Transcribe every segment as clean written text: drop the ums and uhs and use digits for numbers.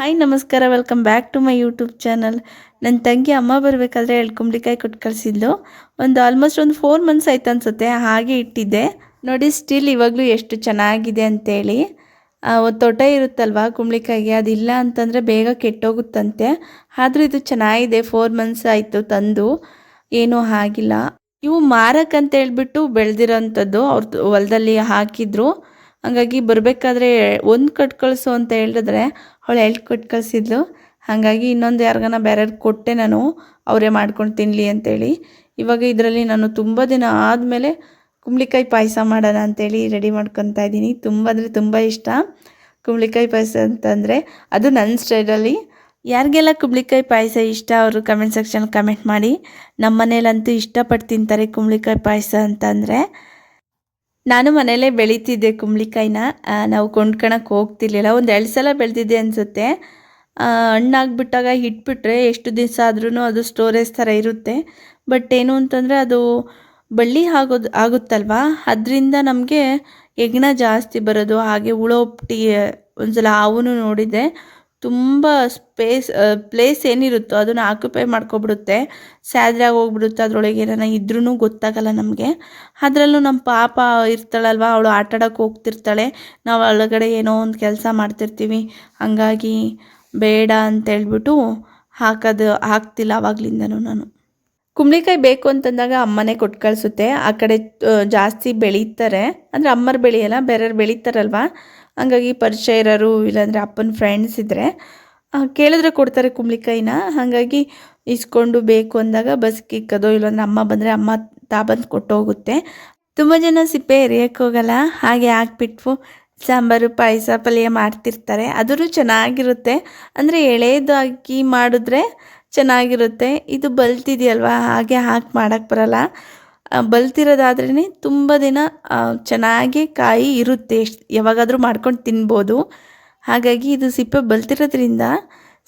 Hi ನಮಸ್ಕಾರ, welcome back to my YouTube channel. ನನ್ನ ತಂಗಿ ಅಮ್ಮ ಬರಬೇಕಾದ್ರೆ ಕುಂಬಳಿಕಾಯಿ ಕೊಟ್ಟು ಕಳಿಸಿದ್ಲು. ಆಲ್ಮೋಸ್ಟ್ ಒಂದು 4 ಮಂತ್ಸ್ ಆಯ್ತು ಅನಿಸುತ್ತೆ, ಹಾಗೆ ಇಟ್ಟಿದ್ದೆ. ನೋಡಿ ಸ್ಟಿಲ್ ಇವಾಗಲೂ ಎಷ್ಟು ಚೆನ್ನಾಗಿದೆ ಅಂತೇಳಿ. ಒಂದು ತೋಟ ಇರುತ್ತಲ್ವ ಕುಂಬಳಿಕಾಯಿಗೆ, ಅದಿಲ್ಲ ಅಂತಂದರೆ ಬೇಗ ಕೆಟ್ಟೋಗುತ್ತಂತೆ. ಆದರೂ ಇದು ಚೆನ್ನಾಗಿದೆ, 4 ಮಂತ್ಸ್ ಆಯಿತು ತಂದು, ಏನೂ ಆಗಿಲ್ಲ. ಇವು ಮಾರಕ್ಕಂತ ಹೇಳ್ಬಿಟ್ಟು ಬೆಳೆದಿರೋಂಥದ್ದು, ಅವ್ರದ್ದು ಹೊಲದಲ್ಲಿ ಹಾಕಿದ್ರು. ಹಾಗಾಗಿ ಬರಬೇಕಾದ್ರೆ ಒಂದು ಕಟ್ ಕಳಿಸು ಅಂತ ಹೇಳಿದ್ರೆ ಅವಳು 2 ಕಟ್ ಕಳಿಸಿದ್ಲು. ಹಾಗಾಗಿ ಇನ್ನೊಂದು ಯಾರಿಗಾನ ಬೇರೆಯವ್ರಿಗೆ ಕೊಟ್ಟೆ ನಾನು, ಅವರೇ ಮಾಡ್ಕೊಂಡು ತಿನ್ನಲಿ ಅಂತೇಳಿ. ಇವಾಗ ಇದರಲ್ಲಿ ನಾನು ತುಂಬ ದಿನ ಆದಮೇಲೆ ಕುಂಬಳಿಕಾಯಿ ಪಾಯಸ ಮಾಡೋಣ ಅಂತೇಳಿ ರೆಡಿ ಮಾಡ್ಕೊತಾ ಇದ್ದೀನಿ. ತುಂಬ ಅಂದರೆ ತುಂಬ ಇಷ್ಟ ಕುಂಬಳಿಕಾಯಿ ಪಾಯಸ ಅಂತಂದರೆ, ಅದು ನನ್ನ ಸ್ಟೈಲಲ್ಲಿ. ಯಾರಿಗೆಲ್ಲ ಕುಂಬಳಿಕಾಯಿ ಪಾಯಸ ಇಷ್ಟ ಅವರು ಕಮೆಂಟ್ ಸೆಕ್ಷನ್ ಕಮೆಂಟ್ ಮಾಡಿ. ನಮ್ಮ ಮನೇಲಂತೂ ಇಷ್ಟಪಟ್ಟು ತಿಂತಾರೆ ಕುಂಬಳಿಕಾಯಿ ಪಾಯಸ ಅಂತಂದರೆ. ನಾನು ಮನೆಯಲ್ಲೇ ಬೆಳೀತಿದ್ದೆ ಕುಂಬಳಿಕಾಯಿನ, ನಾವು ಕೊಂಡ್ಕೊಳಕ್ಕೆ ಹೋಗ್ತಿರ್ಲಿಲ್ಲ. ಒಂದು 2 ಸಲ ಬೆಳೆದಿದ್ದೆ ಅನಿಸುತ್ತೆ. ಹಣ್ಣಾಗ್ಬಿಟ್ಟಾಗ ಇಟ್ಬಿಟ್ರೆ ಎಷ್ಟು ದಿವಸ ಆದ್ರೂ ಅದು ಸ್ಟೋರೇಜ್ ಥರ ಇರುತ್ತೆ. ಬಟ್ ಏನು ಅಂತಂದರೆ ಅದು ಬಳ್ಳಿ ಆಗುತ್ತಲ್ವ, ಅದರಿಂದ ನಮಗೆ ಹೆಗ್ಣ ಜಾಸ್ತಿ ಬರೋದು, ಹಾಗೆ ಹುಳ ಉಪ್ಟಿ ಒಂದು ಸಲ ಹಾವು ನೋಡಿದ್ದೆ. ತುಂಬ ಪ್ಲೇಸ್ ಏನಿರುತ್ತೋ ಅದನ್ನು ಆಕ್ಯುಪೈ ಮಾಡ್ಕೊಬಿಡುತ್ತೆ, ಸ್ಯಾದ್ರೆ ಹೋಗ್ಬಿಡುತ್ತೆ. ಅದರೊಳಗೆ ಏನಾರ ಇದ್ರೂ ಗೊತ್ತಾಗಲ್ಲ ನಮಗೆ. ಅದರಲ್ಲೂ ನಮ್ಮ ಪಾಪ ಇರ್ತಾಳಲ್ವ, ಅವಳು ಆಟಾಡೋಕ್ಕೆ ಹೋಗ್ತಿರ್ತಾಳೆ, ನಾವು ಒಳಗಡೆ ಏನೋ ಒಂದು ಕೆಲಸ ಮಾಡ್ತಿರ್ತೀವಿ. ಹಾಗಾಗಿ ಬೇಡ ಅಂತೇಳ್ಬಿಟ್ಟು ಹಾಕ್ತಿಲ್ಲ ಆವಾಗಲಿಂದನೂ ನಾನು. ಕುಂಬಳಿಕಾಯಿ ಬೇಕು ಅಂತಂದಾಗ ಅಮ್ಮನೇ ಕೊಟ್ಟು ಕಳಿಸುತ್ತೆ. ಆ ಕಡೆ ಜಾಸ್ತಿ ಬೆಳೀತಾರೆ, ಅಂದರೆ ಅಮ್ಮರು ಬೆಳೆಯಲ್ಲ, ಬೇರೆಯವ್ರು ಬೆಳೀತಾರಲ್ವ. ಹಂಗಾಗಿ ಪರಿಚಯ ಇರೋರು ಇಲ್ಲಾಂದರೆ ಅಪ್ಪನ ಫ್ರೆಂಡ್ಸ್ ಇದ್ದರೆ ಕೇಳಿದ್ರೆ ಕೊಡ್ತಾರೆ ಕುಂಬಳಿಕಾಯಿನ. ಹಾಗಾಗಿ ಇಸ್ಕೊಂಡು ಬೇಕು ಅಂದಾಗ ಬಸ್ಗೆ ಇಕ್ಕೋದು, ಇಲ್ಲಾಂದ್ರೆ ಅಮ್ಮ ಬಂದರೆ ಅಮ್ಮ ಬಂದು ಕೊಟ್ಟು ಹೋಗುತ್ತೆ. ತುಂಬ ಜನ ಸಿಪ್ಪೆ ಎರಿಯೋಕ್ಕೆ ಹೋಗಲ್ಲ, ಹಾಗೆ ಹಾಕ್ಬಿಟ್ಟು ಸಾಂಬಾರು ಪಾಯಸ ಪಲ್ಯ ಮಾಡ್ತಿರ್ತಾರೆ. ಆದರೂ ಚೆನ್ನಾಗಿರುತ್ತೆ, ಅಂದರೆ ಎಳೆದಾಗಿ ಮಾಡಿದ್ರೆ ಚೆನ್ನಾಗಿರುತ್ತೆ. ಇದು ಬಲ್ತಿದೆಯಲ್ವ, ಹಾಗೆ ಹಾಕಿ ಮಾಡೋಕ್ಕೆ ಬರಲ್ಲ. ಬಲ್ತಿರೋದಾದ್ರೇ ತುಂಬ ದಿನ ಚೆನ್ನಾಗಿ ಕಾಯಿ ಇರುತ್ತೆ, ಯಾವಾಗಾದರೂ ಮಾಡ್ಕೊಂಡು ತಿನ್ಬೋದು. ಹಾಗಾಗಿ ಇದು ಸಿಪ್ಪೆ ಬಲ್ತಿರೋದ್ರಿಂದ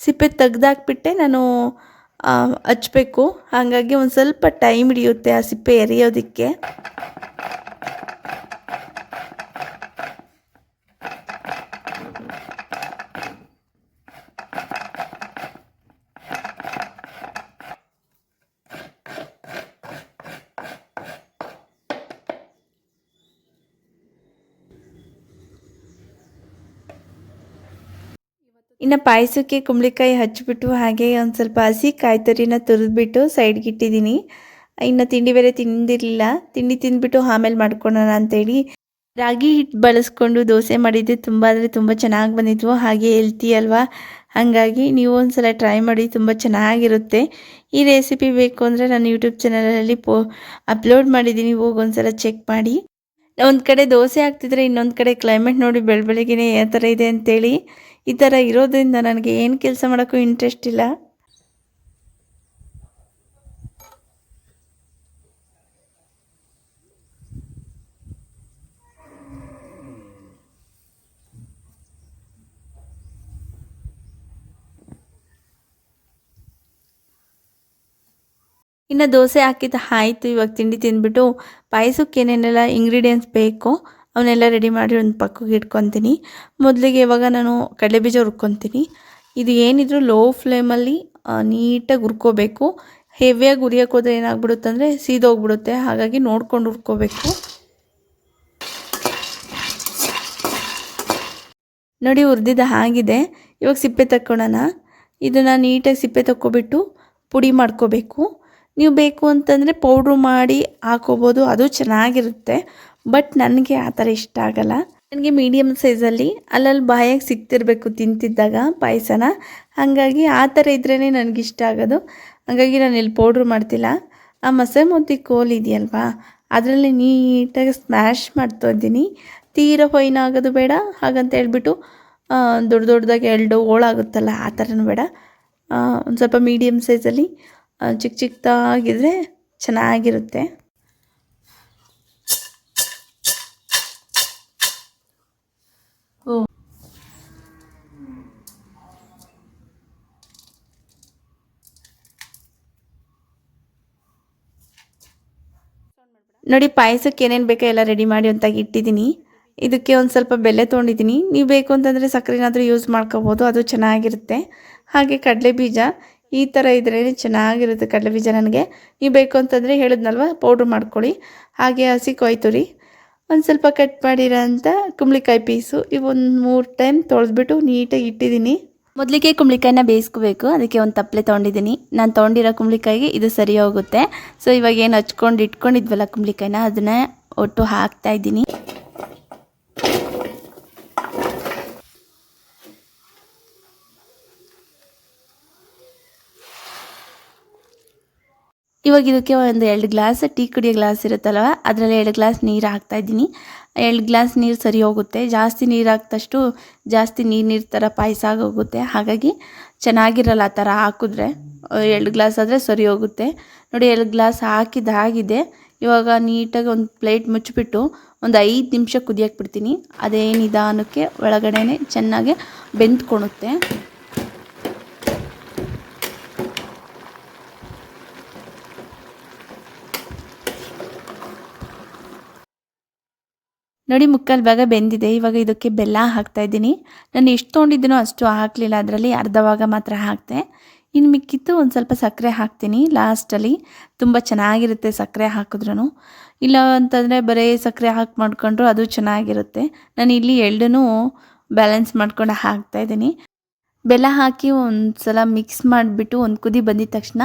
ಸಿಪ್ಪೆ ತೆಗ್ದಾಕ್ಬಿಟ್ಟೆ ನಾನು ಹಚ್ಬೇಕು. ಹಾಗಾಗಿ ಒಂದು ಸ್ವಲ್ಪ ಟೈಮ್ ಹಿಡಿಯುತ್ತೆ ಆ ಸಿಪ್ಪೆ ಎರಿಯೋದಕ್ಕೆ. ಇನ್ನು ಪಾಯಸಕ್ಕೆ ಕುಂಬಳಿಕಾಯಿ ಹಚ್ಚಿಬಿಟ್ಟು ಹಾಗೆ ಒಂದು ಸ್ವಲ್ಪ ಹಸಿ ಕಾಯಿ ತುರಿನ ತುರಿದ್ಬಿಟ್ಟು ಸೈಡ್ಗೆ ಇಟ್ಟಿದ್ದೀನಿ. ಇನ್ನು ತಿಂಡಿ ಬೇರೆ ತಿಂದಿರಲಿಲ್ಲ, ತಿಂಡಿ ತಿಂದ್ಬಿಟ್ಟು ಆಮೇಲೆ ಮಾಡ್ಕೊಳ್ಳೋಣ ಅಂತೇಳಿ ರಾಗಿ ಹಿಟ್ಟು ಬಳಸ್ಕೊಂಡು ದೋಸೆ ಮಾಡಿದ್ದೆ. ತುಂಬ ಅಂದರೆ ತುಂಬ ಚೆನ್ನಾಗಿ ಬಂದಿದ್ವು, ಹಾಗೆ ಹೆಲ್ತಿ ಅಲ್ವಾ. ಹಾಗಾಗಿ ನೀವು ಒಂದು ಸಲ ಟ್ರೈ ಮಾಡಿ, ತುಂಬ ಚೆನ್ನಾಗಿರುತ್ತೆ. ಈ ರೆಸಿಪಿ ಬೇಕು ಅಂದರೆ ನಾನು ಯೂಟ್ಯೂಬ್ ಚಾನಲಲ್ಲಿ ಅಪ್ಲೋಡ್ ಮಾಡಿದ್ದೀನಿ, ಹೋಗಿ ಒಂದು ಸಲ ಚೆಕ್ ಮಾಡಿ. ಒಂದು ಕಡೆ ದೋಸೆ ಹಾಕ್ತಿದ್ರೆ ಇನ್ನೊಂದು ಕಡೆ ಕ್ಲೈಮೇಟ್ ನೋಡಿ ಬೆಳಬೆಳಗ್ಗೆನೇ ಯಾವ ಥರ ಇದೆ ಅಂತೇಳಿ. ಈ ಥರ ಇರೋದ್ರಿಂದ ನನಗೆ ಏನು ಕೆಲಸ ಮಾಡೋಕ್ಕೂ ಇಂಟ್ರೆಸ್ಟ್ ಇಲ್ಲ. ಇನ್ನು ದೋಸೆ ಹಾಕಿದ್ದು ಆಯಿತು. ಇವಾಗ ತಿಂಡಿ ತಿಂದ್ಬಿಟ್ಟು ಪಾಯಸಕ್ಕೆ ಏನೇನೆಲ್ಲ ಇಂಗ್ರೀಡಿಯೆಂಟ್ಸ್ ಬೇಕೋ ಅವನ್ನೆಲ್ಲ ರೆಡಿ ಮಾಡಿ ಒಂದು ಪಕ್ಕಕ್ಕೆ ಇಟ್ಕೊತೀನಿ. ಮೊದಲಿಗೆ ಇವಾಗ ನಾನು ಕಡಲೆಬೀಜ ಹುರ್ಕೊತೀನಿ. ಇದು ಏನಿದ್ರು ಲೋ ಫ್ಲೇಮಲ್ಲಿ ನೀಟಾಗಿ ಹುರ್ಕೋಬೇಕು. ಹೆವಿಯಾಗಿ ಹುರಿಯೋಕೆ ಹೋದರೆ ಏನಾಗ್ಬಿಡುತ್ತೆ ಅಂದರೆ ಸೀದೋಗ್ಬಿಡುತ್ತೆ, ಹಾಗಾಗಿ ನೋಡ್ಕೊಂಡು ಹುರ್ಕೋಬೇಕು. ನೋಡಿ ಹುರಿದಿದ್ದು ಆಗಿದೆ. ಇವಾಗ ಸಿಪ್ಪೆ ತಕ್ಕೊಳ್ಳೋಣ. ಇದನ್ನು ನೀಟಾಗಿ ಸಿಪ್ಪೆ ತಕ್ಕೊಬಿಟ್ಟು ಪುಡಿ ಮಾಡ್ಕೋಬೇಕು. ನೀವು ಬೇಕು ಅಂತಂದರೆ ಪೌಡ್ರು ಮಾಡಿ ಹಾಕೋಬೋದು, ಅದು ಚೆನ್ನಾಗಿರುತ್ತೆ. ಬಟ್ ನನಗೆ ಆ ಥರ ಇಷ್ಟ ಆಗಲ್ಲ. ನನಗೆ ಮೀಡಿಯಮ್ ಸೈಜಲ್ಲಿ ಅಲ್ಲಲ್ಲಿ ಬಾಯಾಗಿ ಸಿಗ್ತಿರ್ಬೇಕು ತಿಂತಿದ್ದಾಗ ಪಾಯಸನ. ಹಾಗಾಗಿ ಆ ಥರ ಇದ್ರೇ ನನಗಿಷ್ಟ ಆಗೋದು. ಹಾಗಾಗಿ ನಾನು ಇಲ್ಲಿ ಪೌಡ್ರು ಮಾಡ್ತಿಲ್ಲ. ಆ ಮಸೆಮುದ್ದೆ ಕೋಲ್ ಇದೆಯಲ್ವಾ, ಅದರಲ್ಲಿ ನೀಟಾಗಿ ಸ್ಮ್ಯಾಶ್ ಮಾಡ್ತಾ ಇದ್ದೀನಿ. ತೀರಾ ಫೈನ್ ಆಗೋದು ಬೇಡ, ಹಾಗಂತ ಹೇಳ್ಬಿಟ್ಟು ದೊಡ್ಡ ದೊಡ್ಡದಾಗಿ 2 ಹೋಳಾಗುತ್ತಲ್ಲ ಆ ಥರನೂ ಬೇಡ. ಒಂದು ಸ್ವಲ್ಪ ಮೀಡಿಯಮ್ ಸೈಜಲ್ಲಿ ಚಿಕ್ಕ ಚಿಕ್ಕದಾಗಿದ್ರೆ ಚೆನ್ನಾಗಿರುತ್ತೆ. ನೋಡಿ ಪಾಯಸಕ್ಕೆ ಏನೇನು ಬೇಕೋ ಎಲ್ಲ ರೆಡಿ ಮಾಡಿ ಒಂತಾಗಿ ಇಟ್ಟಿದ್ದೀನಿ. ಇದಕ್ಕೆ ಒಂದು ಸ್ವಲ್ಪ ಬೆಲ್ಲ ತೊಗೊಂಡಿದ್ದೀನಿ. ನೀವು ಬೇಕು ಅಂತಂದರೆ ಸಕ್ಕರೆನಾದರೂ ಯೂಸ್ ಮಾಡ್ಕೋಬೋದು, ಅದು ಚೆನ್ನಾಗಿರುತ್ತೆ. ಹಾಗೆ ಕಡಲೆ ಬೀಜ ಈ ಥರ ಇದ್ರೇ ಚೆನ್ನಾಗಿರುತ್ತೆ ಕಡಲೆ ಬೀಜ ನನಗೆ. ನೀವು ಬೇಕು ಅಂತಂದರೆ ಹೇಳಿದ್ನಲ್ವ ಪೌಡ್ರ್ ಮಾಡ್ಕೊಳ್ಳಿ. ಹಾಗೆ ಹಸಿ ಕೊಯ್ ತುರಿ, ಒಂದು ಸ್ವಲ್ಪ ಕಟ್ ಮಾಡಿರೋಂಥ ಕುಂಬಳಕಾಯಿ ಪೀಸು, ಇವೊಂದು 3 ಟೈಮ್ ತೊಳೆದ್ಬಿಟ್ಟು ನೀಟಾಗಿ ಇಟ್ಟಿದ್ದೀನಿ. ಮೊದಲಿಗೆ ಕುಂಬಳಕಾಯಿನ ಬೇಯಿಸ್ಕೋಬೇಕು. ಅದಕ್ಕೆ ಒಂದು ತಪ್ಪಲೆ ತೊಗೊಂಡಿದ್ದೀನಿ. ನಾನು ತೊಗೊಂಡಿರೋ ಕುಂಬಳಕಾಯಿಗೆ ಇದು ಸರಿ ಹೋಗುತ್ತೆ. ಸೊ ಇವಾಗ ಏನು ಹಚ್ಕೊಂಡು ಇಟ್ಕೊಂಡಿದ್ವಲ್ಲ ಕುಂಬಳಕಾಯಿನ, ಅದನ್ನ ಒಟ್ಟು ಹಾಕ್ತಾಯಿದ್ದೀನಿ. ಇವಾಗ ಇದಕ್ಕೆ ಒಂದು 2 ಗ್ಲಾಸ್ ಟೀ ಕುಡಿಯೋ ಗ್ಲಾಸ್ ಇರುತ್ತಲ್ವ, ಅದರಲ್ಲಿ 2 ಗ್ಲಾಸ್ ನೀರು ಹಾಕ್ತಾಯಿದ್ದೀನಿ. 2 ಗ್ಲಾಸ್ ನೀರು ಸರಿ ಹೋಗುತ್ತೆ. ಜಾಸ್ತಿ ನೀರು ಹಾಕ್ದಷ್ಟು ಜಾಸ್ತಿ ನೀರು ಥರ ಪಾಯಸ ಆಗೋಗುತ್ತೆ. ಹಾಗಾಗಿ ಚೆನ್ನಾಗಿರಲ್ಲ ಆ ಥರ ಹಾಕಿದ್ರೆ. 2 ಗ್ಲಾಸ್ ಆದರೆ ಸರಿ ಹೋಗುತ್ತೆ. ನೋಡಿ 2 ಗ್ಲಾಸ್ ಹಾಕಿದ್ದಾಗಿದೆ. ಇವಾಗ ನೀಟಾಗಿ ಒಂದು ಪ್ಲೇಟ್ ಮುಚ್ಚಿಬಿಟ್ಟು ಒಂದು 5 ನಿಮಿಷ ಕುದಿಯೋಕೆ ಬಿಡ್ತೀನಿ. ಅದೇ ನಿಧಾನಕ್ಕೆ ಒಳಗಡೆ ಚೆನ್ನಾಗಿ ಬೆಂದ್ಕೊಳುತ್ತೆ. ನೋಡಿ ಮುಕ್ಕಾಲು ಭಾಗ ಬೆಂದಿದೆ. ಇವಾಗ ಇದಕ್ಕೆ ಬೆಲ್ಲ ಹಾಕ್ತಾಯಿದ್ದೀನಿ. ನಾನು ಎಷ್ಟು ತೊಗೊಂಡಿದ್ದೀನೋ ಅಷ್ಟು ಹಾಕಲಿಲ್ಲ, ಅದರಲ್ಲಿ ಅರ್ಧ ಭಾಗ ಮಾತ್ರ ಹಾಕಿದೆ. ಇನ್ನು ಮಿಕ್ಕಿತ್ತು ಒಂದು ಸ್ವಲ್ಪ ಸಕ್ಕರೆ ಹಾಕ್ತೀನಿ ಲಾಸ್ಟಲ್ಲಿ. ತುಂಬ ಚೆನ್ನಾಗಿರುತ್ತೆ ಸಕ್ಕರೆ ಹಾಕಿದ್ರೂ. ಇಲ್ಲ ಅಂತಂದರೆ ಬರೀ ಸಕ್ಕರೆ ಹಾಕಿ ಮಾಡ್ಕೊಂಡ್ರು ಅದು ಚೆನ್ನಾಗಿರುತ್ತೆ. ನಾನು ಇಲ್ಲಿ ಎರಡನ್ನೂ ಬ್ಯಾಲೆನ್ಸ್ ಮಾಡ್ಕೊಂಡು ಹಾಕ್ತಾಯಿದ್ದೀನಿ. ಬೆಲ್ಲ ಹಾಕಿ ಒಂದು ಸಲ ಮಿಕ್ಸ್ ಮಾಡಿಬಿಟ್ಟು ಒಂದು ಕುದಿ ಬಂದಿದ ತಕ್ಷಣ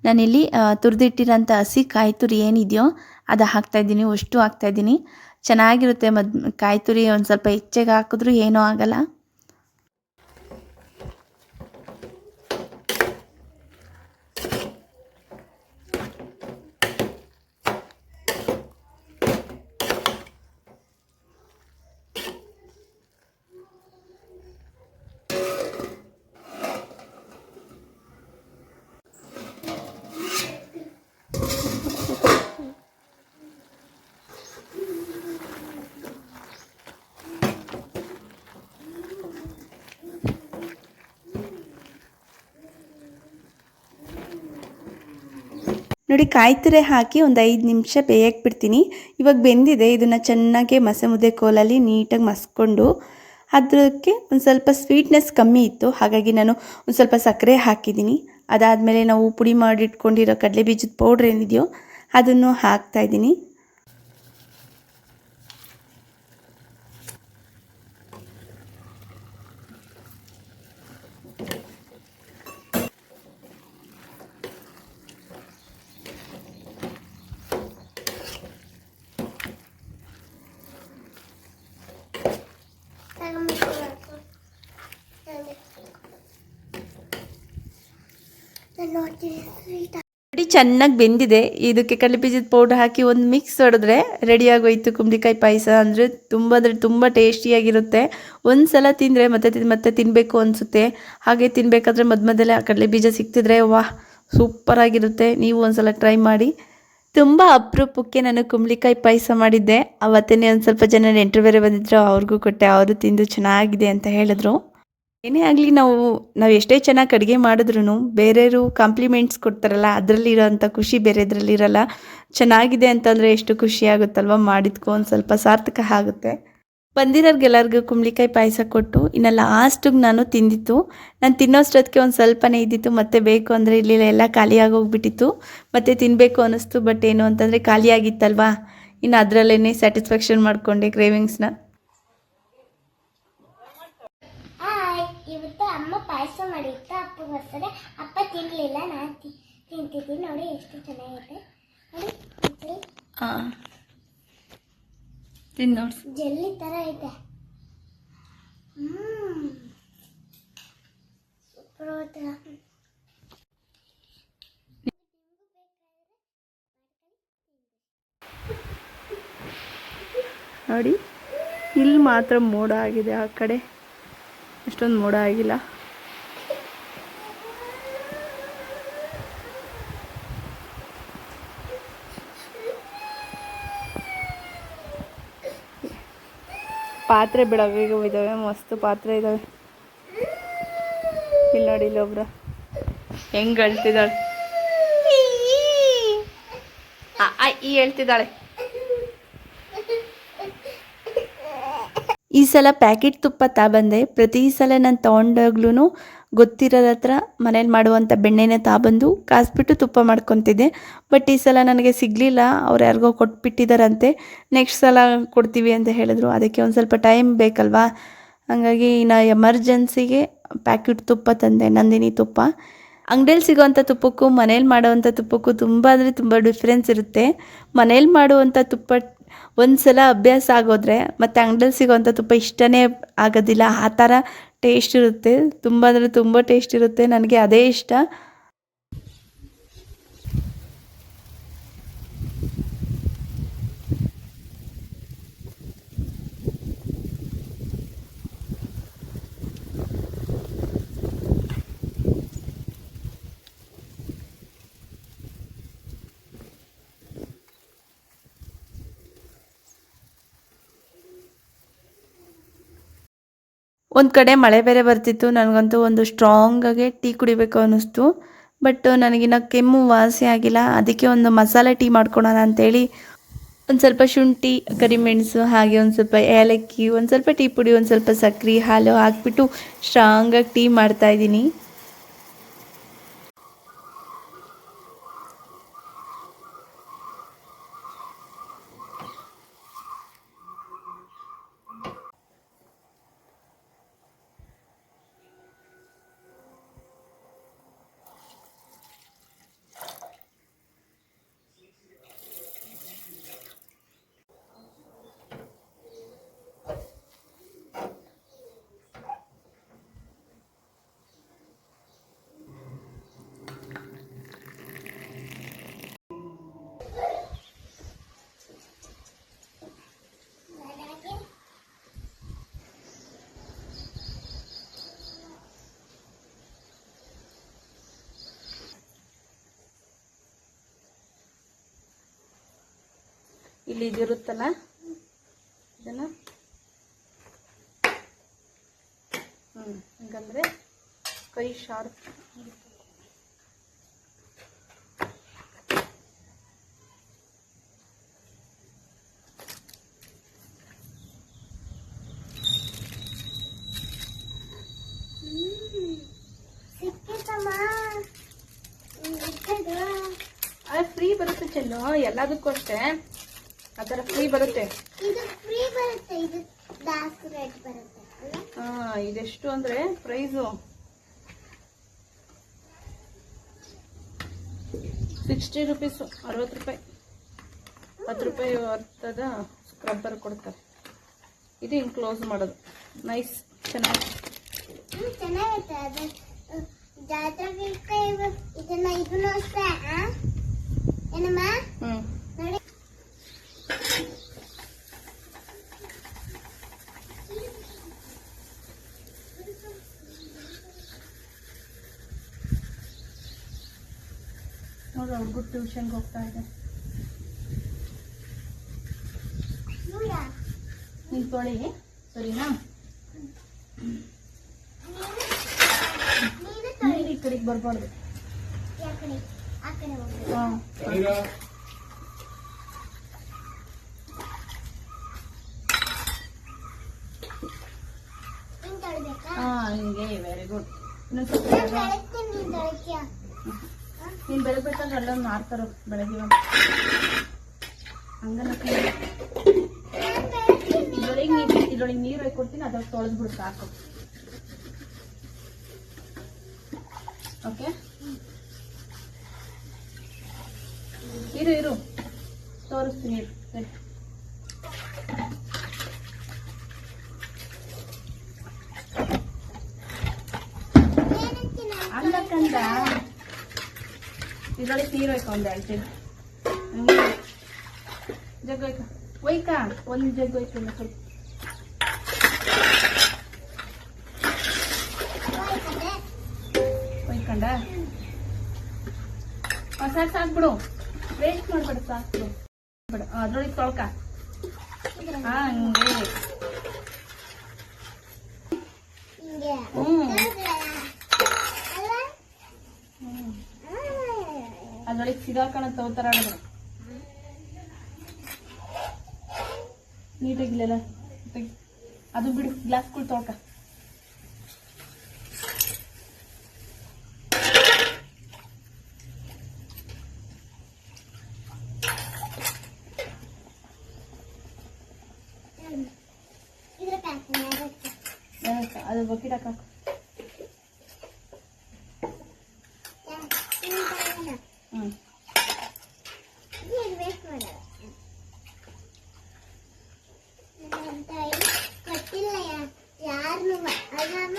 ನಾನಿಲ್ಲಿ ತುರಿದಿಟ್ಟಿರೋಂಥ ಹಸಿ ಕಾಯಿ ತುರಿ ಏನಿದೆಯೋ ಅದು ಹಾಕ್ತಾಯಿದ್ದೀನಿ. ಅಷ್ಟು ಹಾಕ್ತಾಯಿದ್ದೀನಿ. ಚೆನ್ನಾಗಿರುತ್ತೆ. ಕಾಯಿ ತುರಿ ಒಂದು ಸ್ವಲ್ಪ ಹೆಚ್ಚಿಗೆ ಹಾಕಿದ್ರೂ ಏನೂ ಆಗಲ್ಲ. ನೋಡಿ ಕಾಯಿ ತುರಿ ಹಾಕಿ ಒಂದು 5 ನಿಮಿಷ ಬೇಯಕ್ಕೆ ಬಿಡ್ತೀನಿ. ಇವಾಗ ಬೆಂದಿದೆ. ಇದನ್ನು ಚೆನ್ನಾಗಿ ಮಸೆ ಮುದ್ದೆ ಕೋಲಲ್ಲಿ ನೀಟಾಗಿ ಮಸ್ಕೊಂಡು, ಅದಕ್ಕೆ ಒಂದು ಸ್ವಲ್ಪ ಸ್ವೀಟ್ನೆಸ್ ಕಮ್ಮಿ ಇತ್ತು, ಹಾಗಾಗಿ ನಾನು ಒಂದು ಸ್ವಲ್ಪ ಸಕ್ಕರೆ ಹಾಕಿದ್ದೀನಿ. ಅದಾದಮೇಲೆ ನಾವು ಪುಡಿ ಮಾಡಿಟ್ಕೊಂಡಿರೋ ಕಡಲೆ ಬೀಜದ ಪೌಡ್ರ್ ಏನಿದೆಯೋ ಅದನ್ನು ಹಾಕ್ತಾಯಿದ್ದೀನಿ. ನೋಡಿ ಚೆನ್ನಾಗಿ ಬೆಂದಿದೆ. ಇದಕ್ಕೆ ಕಡಲೆ ಬೀಜದ ಪೌಡರ್ ಹಾಕಿ ಒಂದು ಮಿಕ್ಸ್ ಹೊಡೆದ್ರೆ ರೆಡಿ ಆಗೋಯ್ತು ಕುಂಬಳಕಾಯಿ ಪಾಯಸ. ಅಂದರೆ ತುಂಬ ಟೇಸ್ಟಿಯಾಗಿರುತ್ತೆ. ಒಂದು ಸಲ ತಿಂದರೆ ಮತ್ತೆ ತಿನ್ನಬೇಕು ಅನಿಸುತ್ತೆ. ಹಾಗೆ ತಿನ್ನಬೇಕಾದ್ರೆ ಮಧ್ಯದಲ್ಲೇ ಆ ಕಡಲೆ ಬೀಜ ಸಿಕ್ತಿದ್ರೆ ವಾಹ್ ಸೂಪರಾಗಿರುತ್ತೆ. ನೀವು ಒಂದು ಸಲ ಟ್ರೈ ಮಾಡಿ. ತುಂಬ ಅಪರೂಪಕ್ಕೆ ನಾನು ಕುಂಬಳಕಾಯಿ ಪಾಯಸ ಮಾಡಿದ್ದೆ. ಅವತ್ತೇ ಒಂದು ಸ್ವಲ್ಪ ಜನ ನೆಂಟರು ಬೇರೆ ಬಂದಿದ್ರು, ಅವ್ರಿಗೂ ಕೊಟ್ಟೆ. ಅವರು ತಿಂದು ಚೆನ್ನಾಗಿದೆ ಅಂತ ಹೇಳಿದ್ರು. ಏನೇ ಆಗಲಿ ನಾವು ಎಷ್ಟೇ ಚೆನ್ನಾಗಿ ಅಡುಗೆ ಮಾಡಿದ್ರೂ ಬೇರೆಯವರು ಕಾಂಪ್ಲಿಮೆಂಟ್ಸ್ ಕೊಡ್ತಾರಲ್ಲ, ಅದರಲ್ಲಿರೋಂಥ ಖುಷಿ ಬೇರೆದ್ರಲ್ಲಿ ಇರಲ್ಲ. ಚೆನ್ನಾಗಿದೆ ಅಂತಂದರೆ ಎಷ್ಟು ಖುಷಿ ಆಗುತ್ತಲ್ವ, ಮಾಡಿದ್ಕೋ ಒಂದು ಸ್ವಲ್ಪ ಸಾರ್ಥಕ ಆಗುತ್ತೆ. ಬಂದಿರೋರ್ಗೆಲ್ಲರಿಗೂ ಕುಂಬಳಕಾಯಿ ಪಾಯಸ ಕೊಟ್ಟು ಇನ್ನು ಲಾಸ್ಟಿಗೆ ನಾನು ತಿಂದಿತ್ತು. ನಾನು ತಿನ್ನೋಷ್ಟೊತ್ತಿಗೆ ಒಂದು ಸ್ವಲ್ಪನೇ ಇದ್ದಿತ್ತು. ಮತ್ತೆ ಬೇಕು ಅಂದರೆ ಇಲ್ಲಿ ಎಲ್ಲ ಖಾಲಿಯಾಗೋಗ್ಬಿಟ್ಟಿತ್ತು. ಮತ್ತೆ ತಿನ್ನಬೇಕು ಅನ್ನಿಸ್ತು. ಬಟ್ ಏನು ಅಂತಂದರೆ ಖಾಲಿಯಾಗಿತ್ತಲ್ವ, ಇನ್ನು ಅದರಲ್ಲೇ ಸ್ಯಾಟಿಸ್ಫ್ಯಾಕ್ಷನ್ ಮಾಡಿಕೊಂಡೆ ಕ್ರೇವಿಂಗ್ಸ್ನ. ಇವತ್ತು ಅಮ್ಮ ಪಾಯಸ ಮಾಡಿತ್ತು ಅಪ್ಪಗೋಸ್ಕರ. ಅಪ್ಪ ತಿನ್ನಲಿಲ್ಲ, ನಾನು ತಿಂತಿದ್ದೀನಿ. ನೋಡಿ ಎಷ್ಟು ಚೆನ್ನಾಗಿದೆ ನೋಡಿ. ತಿನ್ನೋಡು ಜೆಲ್ಲಿ ಥರ ಐತೆ. ನೋಡಿ ಇಲ್ಲಿ ಮಾತ್ರ ಮೋಡ ಆಗಿದೆ, ಆ ಕಡೆ ಅಷ್ಟೊಂದು ಮೋಡ ಆಗಿಲ್ಲ. ಪಾತ್ರೆ ಬಿಡೋವೇಗ ಇದ್ದಾವೆ, ಮಸ್ತ್ ಪಾತ್ರೆ ಇದ್ದಾವೆ. ಇಲ್ಲಿ ನೋಡಿ ಇಲ್ಲೊಬ್ರು ಹೆಂಗೆ ಹೇಳ್ತಿದ್ದಾಳೆ, ಈ ಹೇಳ್ತಿದ್ದಾಳೆ. ಈ ಸಲ ಪ್ಯಾಕೆಟ್ ತುಪ್ಪ ಬಂದೆ. ಪ್ರತಿ ಸಲ ನಾನು ತೊಗೊಂಡಾಗ್ಲೂ ಗೊತ್ತಿರೋರ ಹತ್ರ ಮನೇಲಿ ಮಾಡುವಂಥ ಬೆಣ್ಣೆನೇ ತಾಬಂದು ಕಾಸ್ಬಿಟ್ಟು ತುಪ್ಪ ಮಾಡ್ಕೊತಿದ್ದೆ. ಬಟ್ ಈ ಸಲ ನನಗೆ ಸಿಗಲಿಲ್ಲ, ಅವ್ರು ಯಾರಿಗೋ ಕೊಟ್ಬಿಟ್ಟಿದ್ದಾರಂತೆ. ನೆಕ್ಸ್ಟ್ ಸಲ ಕೊಡ್ತೀವಿ ಅಂತ ಹೇಳಿದ್ರು. ಅದಕ್ಕೆ ಒಂದು ಸ್ವಲ್ಪ ಟೈಮ್ ಬೇಕಲ್ವಾ, ಹಾಗಾಗಿ ನಾ ಎಮರ್ಜೆನ್ಸಿಗೆ ಪ್ಯಾಕೆಟ್ ತುಪ್ಪ ತಂದೆ, ನಂದಿನಿ ತುಪ್ಪ. ಅಂಗಡಿಯಲ್ಲಿ ಸಿಗೋವಂಥ ತುಪ್ಪಕ್ಕೂ ಮನೇಲಿ ಮಾಡೋವಂಥ ತುಪ್ಪಕ್ಕೂ ತುಂಬ ಅಂದರೆ ತುಂಬ ಡಿಫ್ರೆನ್ಸ್ ಇರುತ್ತೆ. ಮನೇಲಿ ಮಾಡುವಂಥ ತುಪ್ಪ ಒಂದು ಸಲ ಅಭ್ಯಾಸ ಆಗೋದ್ರೆ ಮತ್ತು ಅಂಗಡಿಯಲ್ಲಿ ಸಿಗೋವಂಥ ತುಪ್ಪ ಇಷ್ಟನೇ ಆಗೋದಿಲ್ಲ. ಆ ಥರ ಟೇಸ್ಟ್ ಇರುತ್ತೆ, ತುಂಬ ಅಂದರೆ ತುಂಬ ಟೇಸ್ಟ್ ಇರುತ್ತೆ. ನನಗೆ ಅದೇ ಇಷ್ಟ. ಒಂದು ಕಡೆ ಮಳೆ ಬೇರೆ ಬರ್ತಿತ್ತು. ನನಗಂತೂ ಒಂದು ಸ್ಟ್ರಾಂಗಾಗಿ ಟೀ ಕುಡಿಬೇಕು ಅನ್ನಿಸ್ತು. ಬಟ್ ನನಗಿನ್ನ ಕೆಮ್ಮು ವಾಸಿ ಆಗಿಲ್ಲ. ಅದಕ್ಕೆ ಒಂದು ಮಸಾಲೆ ಟೀ ಮಾಡ್ಕೊಳೋಣ ಅಂತೇಳಿ ಒಂದು ಸ್ವಲ್ಪ ಶುಂಠಿ, ಕರಿಮೆಣಸು, ಹಾಗೆ ಒಂದು ಸ್ವಲ್ಪ ಏಲಕ್ಕಿ, ಒಂದು ಸ್ವಲ್ಪ ಟೀ ಪುಡಿ, ಒಂದು ಸ್ವಲ್ಪ ಸಕ್ಕರೆ, ಹಾಲು ಹಾಕ್ಬಿಟ್ಟು ಸ್ಟ್ರಾಂಗಾಗಿ ಟೀ ಮಾಡ್ತಾಯಿದ್ದೀನಿ. ಇಲ್ಲಿ ಇದಿರುತ್ತಲ್ಲ, ಇದನ್ನು ಹಂಗಂದ್ರೆ ಕೈ ಶಾರ್ಪ್ ಫ್ರೀ ಬರುತ್ತೆ ಚೆನ್ನು, ಎಲ್ಲದಕ್ಕೂ ಅಷ್ಟೇ ಆ ಥರ ಫ್ರೀ ಬರುತ್ತೆ. ಇದೆಷ್ಟು ಅಂದ್ರೆ ಪ್ರೈಸು 60 ರೂಪೀಸು, 60 ರೂಪಾಯಿ, 10 ರೂಪಾಯಿ ಅರ್ಥದ ಸ್ಕ್ರಬ್ಬರ್ ಕೊಡ್ತಾರೆ. ಇದು ಹಿಂಗೆ ಕ್ಲೋಸ್ ಮಾಡೋದು. ನೈಸ್, ಚೆನ್ನಾಗಿದೆ. ನೋಡು, ಹುಡುಗ ಟ್ಯೂಷನ್ಗೆ ಹೋಗ್ತಾ ಇದೆ. ನೀನು ತೊಳಿ, ಸರಿನಾ? ನೀರು ಈ ಕಡೆಗೆ ಬರಬಾರ್ದು. ಹಿಂಗೆ, ವೆರಿ ಗುಡ್. ನೀನು ಬೆಳಗ್ಬೇಕಾದ್ರೆ ಅಲ್ಲೊಂದು ಮಾರ್ತಾರೋ ಬೆಳಗ್ಗೆ ಇದ್ರೊಳಗೆ ನೀರು ಹಾಕೊಡ್ತೀನಿ, ಅದ್ರಾಗ ತೊಳೆದ್ಬಿಡು ಸಾಕು. ಓಕೆ, ಇರು ತೋರಿಸ್ತೀನಿ. ಇರು, ಸರಿ. ಅಂದಕ್ಕಂದ ಇದ್ರೊಳಗೆ ನೀರು ಹೋಯ್ಕ, ಒಂದು ಹೇಳ್ತೀನಿ. ಜಗ್ ಹೋಯ್ಕ, ಒಯ್ಕ, ಒಂದು ಜಗ್ ಹೋಯ್ತಿಲ್ಲ ಸ್ವಲ್ಪ. ಒಯ್ಕಂಡ ಸಾಕು, ಸಾಕ್ಬಿಡು, ವೇಸ್ಟ್ ಮಾಡ್ಬೇಡ, ಸಾಕ್ಬಿಡು. ಬಿಡು, ಅದ್ರೊಳಗೆ ತೊಳ್ಕ. ಹಂಗೆ ಅದ್ರೊಳಗೆ ಸಿಗಾಕಣ ತಗೋತಾರ. ನೀಟಾಗಿಲ್ಲ, ಅದು ಬಿಡು, ಗ್ಲಾಸ್ಗಳು ತೊಳ್ಕ. ಅದು ಬಕೆಟ್ ಹಾಕ. ಗೊತ್ತಿಲ್ಲ ಯಾರನ್ನು ಮಾಡಲ್ಲ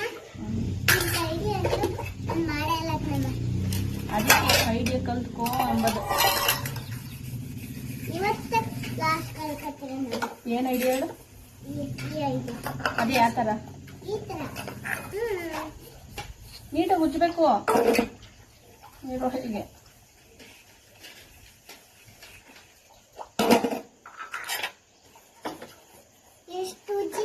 ಅದಕ್ಕೆ ಐಡಿಯಾ ಕಲ್ತ್ಕೋ ಅಂಬದು. ಇವತ್ತು ಕ್ಲಾಸ್ ಕಲ್ಕತ್ತೀರ ನಾನು. ಏನು ಐಡಿಯಾ ಹೇಳು? ಈ ಐಡಿಯಾ ಅದೇ ಯಾವ ಥರ? ಈ ಥರ ನೀಟಾಗಿ ಉಜ್ಜಬೇಕು ಇರೋ ಹೀಗೆ. ಎಷ್ಟು ಉಜ್ಜಿ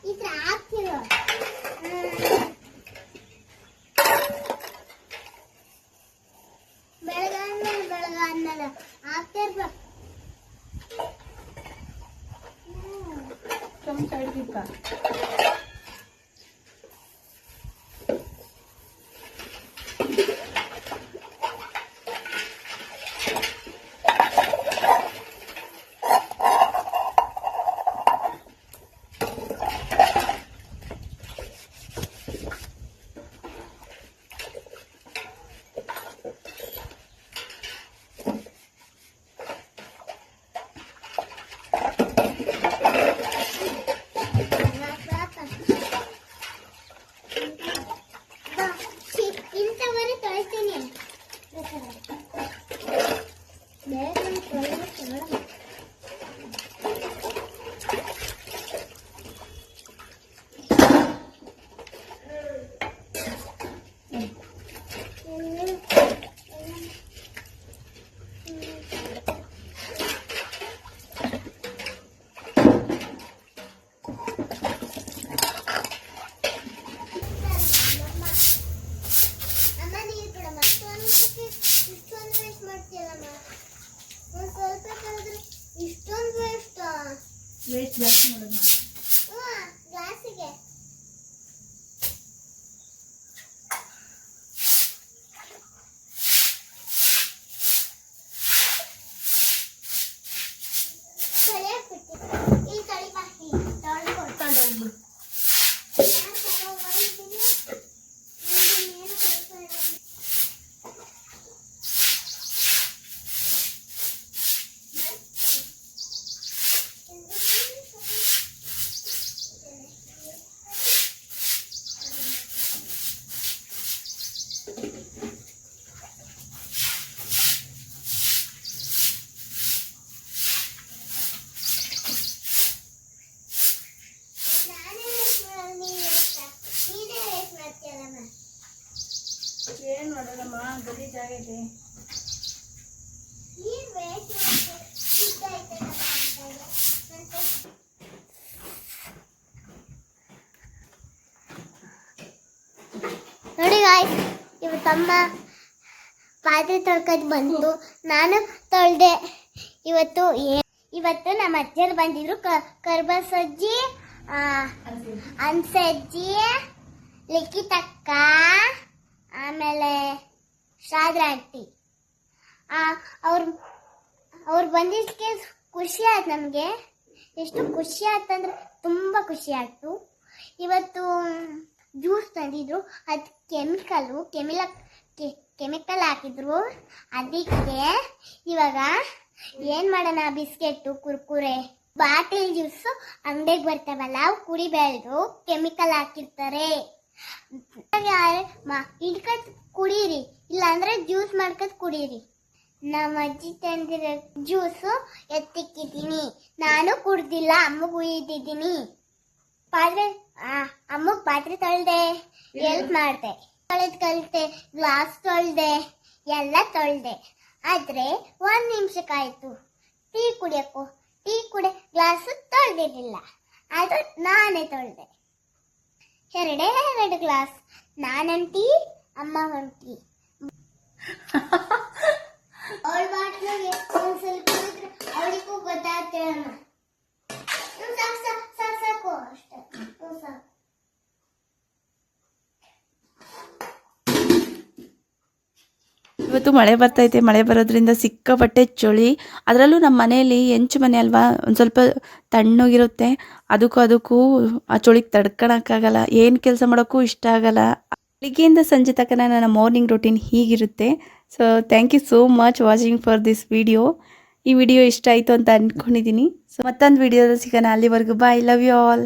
ಈ ಥರ ಹಾಕ್ತಿರೋ ಬೆಳಗಾದ್ಮೇಲೆ ಹಾಕ್ತಿರ್ಬೇಕು. ಚಮಚ ಹಿಡ್ದಿಪ್ಪ. ಇಂಥವರೆ ತೊಳಿತೀನಿ. ಅಮ್ಮ ನೀರು ಕೊಡಮ್ಮ. ಇಷ್ಟೊಂದು ವೇಸ್ಟ್ ಮಾಡ್ತೀಯಲ್ಲಮ್ಮ. ಒಂದು ಸ್ವಲ್ಪ ಕಳೆದ್ರೆ ಇಷ್ಟೊಂದು ವೇಸ್ಟ್. ವೇಸ್ಟ್ ಜಾಸ್ತಿ ಮಾಡೋದು. ಗ್ಲಾಸಿಗೆ ತೊಳೆಯಾಕ್ಬಿಡ್ತೀನಿ. ಈ ತೊಳಿ ಬಾಕಿ ತೊಳ್ಕೊಡ್ತಾನೆ ಹೋಗ್ಬಿಡು. ಏನು ಮಾಡೋದಮ್ಮ, ಗಲೀಜಾಗೈತೆ. ನೋಡಿ ಗಾಯ್ಸ್, ಇವತ್ತಮ್ಮ ಪಾತ್ರೆ ತೊಳ್ಕೊಂಡು ಬಂತು, ನಾನು ತೊಳೆದೆ. ಇವತ್ತು ನಮ್ಮ ಅಜ್ಜರು ಬಂದಿದ್ರು. ಕರ್ಬಸಜ್ಜಿ, ಅನ್ಸಜ್ಜಿ, ಲಿಖಿತಕ್ಕ, ಆಮೇಲೆ ಶಾದ್ರ ಆಂಟಿ. ಅವ್ರು ಬಂದಿದ್ದಕ್ಕೆ ಖುಷಿ ಆಯ್ತು ನಮಗೆ. ಎಷ್ಟು ಖುಷಿ ಆಯ್ತಂದ್ರೆ ತುಂಬ ಖುಷಿ ಆಯ್ತು. ಇವತ್ತು ಜ್ಯೂಸ್ ತಂದಿದ್ರು, ಅದು ಕೆಮಿಕಲ್ ಹಾಕಿದ್ರು. ಅದಕ್ಕೆ ಇವಾಗ ಏನು ಮಾಡೋಣ, ಬಿಸ್ಕೆಟು, ಕುರ್ಕುರೆ, ಬಾಟಲ್ ಜ್ಯೂಸು ಅಂಗಡಿಗೆ ಬರ್ತಾವಲ್ಲ, ಅವು ಕುಡಿಬೇಡ್ದು, ಕೆಮಿಕಲ್ ಹಾಕಿರ್ತಾರೆ. ಹಿಡ್ಕತ್ ಕುಡೀರಿ, ಇಲ್ಲಾಂದ್ರೆ ಜ್ಯೂಸ್ ಮಾಡ್ಕತ್ ಕುಡೀರಿ. ನಮ್ಮ ಅಜ್ಜಿ ತಂದಿರೋ ಜ್ಯೂಸು ಎತ್ತಿಕ್ಕಿದ್ದೀನಿ. ನಾನು ಕುಡ್ದಿಲ್ಲ, ಅಮ್ಮಗೂ ಇದ್ದಿದ್ದೀನಿ. ಅಮ್ಮಗ್ ಪಾತ್ರೆ ತೊಳ್ದೆ, ಹೆಲ್ಪ್ ಮಾಡ್ದೆ. ತೊಳೆದು ಕಲಿತೆ, ಗ್ಲಾಸ್ ತೊಳೆದೆ, ಎಲ್ಲ ತೊಳೆದೆ. ಆದ್ರೆ 1 ನಿಮಿಷಕ್ಕಾಯ್ತು ಟೀ ಕುಡಿಯಕ್ಕೂ. ಟೀ ಗ್ಲಾಸ್ ತೊಳೆದಿರ್ಲಿಲ್ಲ, ಅದು ನಾನೇ ತೊಳೆದೆ. 2 ಗ್ಲಾಸ್, ನಾನೊಂದು ಟೀ, ಅಮ್ಮ ಒಂದು ಟೀ. ಅವಳ ಬಾಟ್ಲಿಗೆ ಒಂದ್ ಸ್ವಲ್ಪ ಇದ್ರೆ ಅವಳಿಗೂ ಗೊತ್ತಾಗ್ತಿರಮ್ಮ. ಸಾಕು ಅಷ್ಟೇ, ಸಾಕು. ಇವತ್ತು ಮಳೆ ಬರ್ತೈತೆ. ಮಳೆ ಬರೋದ್ರಿಂದ ಸಿಕ್ಕಾಪಟ್ಟೆ ಚಳಿ. ಅದರಲ್ಲೂ ನಮ್ಮ ಮನೆಯಲ್ಲಿ ಹೆಂಚು ಮನೆ ಅಲ್ವಾ, ಒಂದು ಸ್ವಲ್ಪ ತಣ್ಣಗಿರುತ್ತೆ. ಅದಕ್ಕೂ ಆ ಚಳಿಗೆ ತಡ್ಕೊಳಕ್ಕಾಗಲ್ಲ, ಏನು ಕೆಲಸ ಮಾಡೋಕ್ಕೂ ಇಷ್ಟ ಆಗಲ್ಲ. ಬೆಳಿಗ್ಗೆಯಿಂದ ಸಂಜೆ ತನಕ ನನ್ನ ಮಾರ್ನಿಂಗ್ ರೂಟೀನ್ ಹೀಗಿರುತ್ತೆ. So thank you so much watching for this video. ಈ ವಿಡಿಯೋ ಇಷ್ಟ ಆಯಿತು ಅಂತ ಅಂದ್ಕೊಂಡಿದ್ದೀನಿ. ಸೊ ಮತ್ತೊಂದು ವಿಡಿಯೋದಲ್ಲಿ ಸಿಗೋಣ. ಅಲ್ಲಿವರೆಗೂ ಬಾಯ್, ಲವ್ ಯು ಆಲ್.